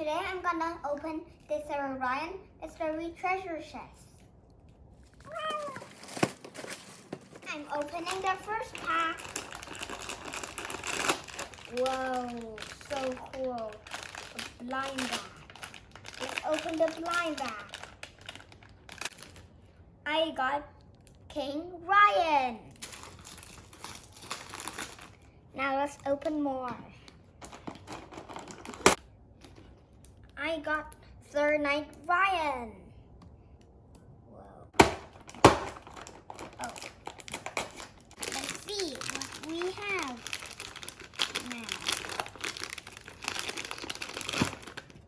today I'm gonna open this Orion Mystery Treasure Chest. I'm opening the first pack. Whoa, so cool. A blind bag. Let's open the blind bag. I got King Ryan. Now let's open more. I got Sir Knight Ryan. Whoa. Oh. Let's see what we have now.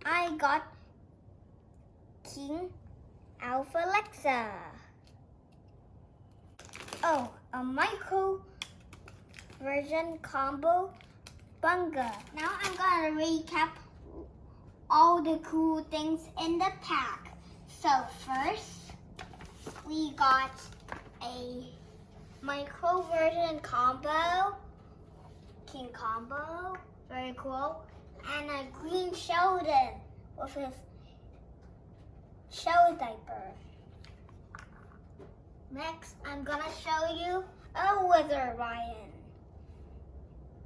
I got King Alpha Alexa. Oh, a micro version combo bunga. Now I'm gonna recap all the cool things in the pack. So first, we got a micro version combo, King combo, very cool, and a green Sheldon with his shell diaper. Next, I'm gonna show you a Wither Ryan.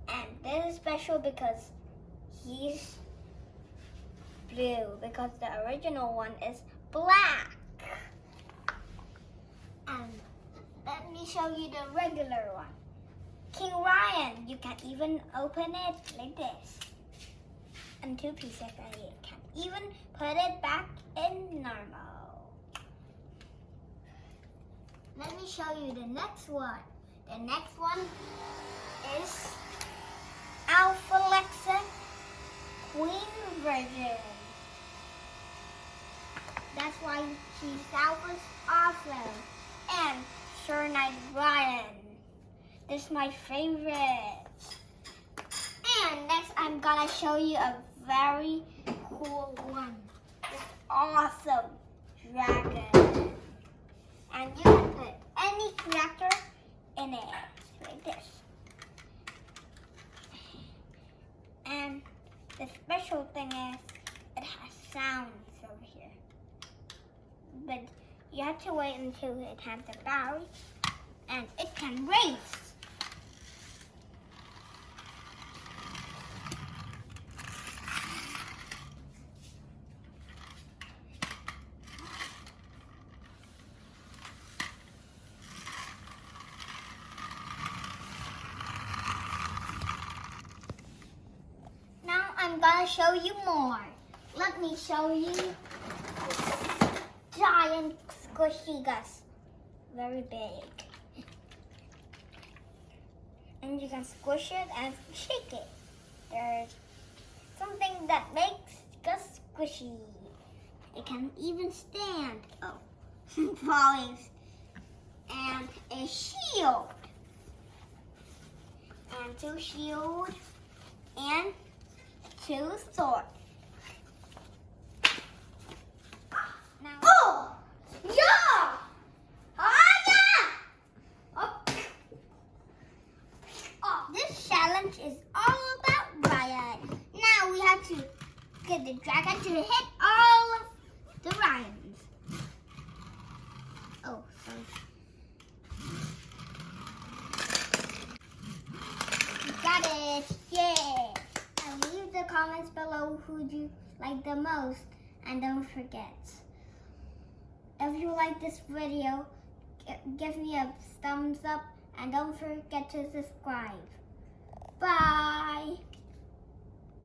And this is special because he's blue, because the original one is black. And let me show you the regular one. King Ryan, you can even open it like this. And two pieces, and you can even put it back in normal. Let me show you the next one. The next one is Alpha Alexa Queen version. That's why she's Alpha's awesome. And Sir Knight Ryan. This is my favorite. And next I'm gonna show you a very cool one. This awesome dragon. And you can put any character in it, like this. And the special thing is, it has sounds over here. But you have to wait until it has the battery, and it can race. I'm gonna show you more. Let me show you giant squishy Gus. Very big. And you can squish it and shake it. There's something that makes Gus squishy. It can even stand. Oh, falling. And a shield. And two shields. And two swords. Now, oh! Yeah! Oh, this challenge is all about Ryan. Now we have to get the dragon to hit all of the Ryans. Oh, sorry. Got it. Yeah. Leave the comments below who you like the most, and don't forget, if you like this video, give me a thumbs up and don't forget to subscribe. Bye!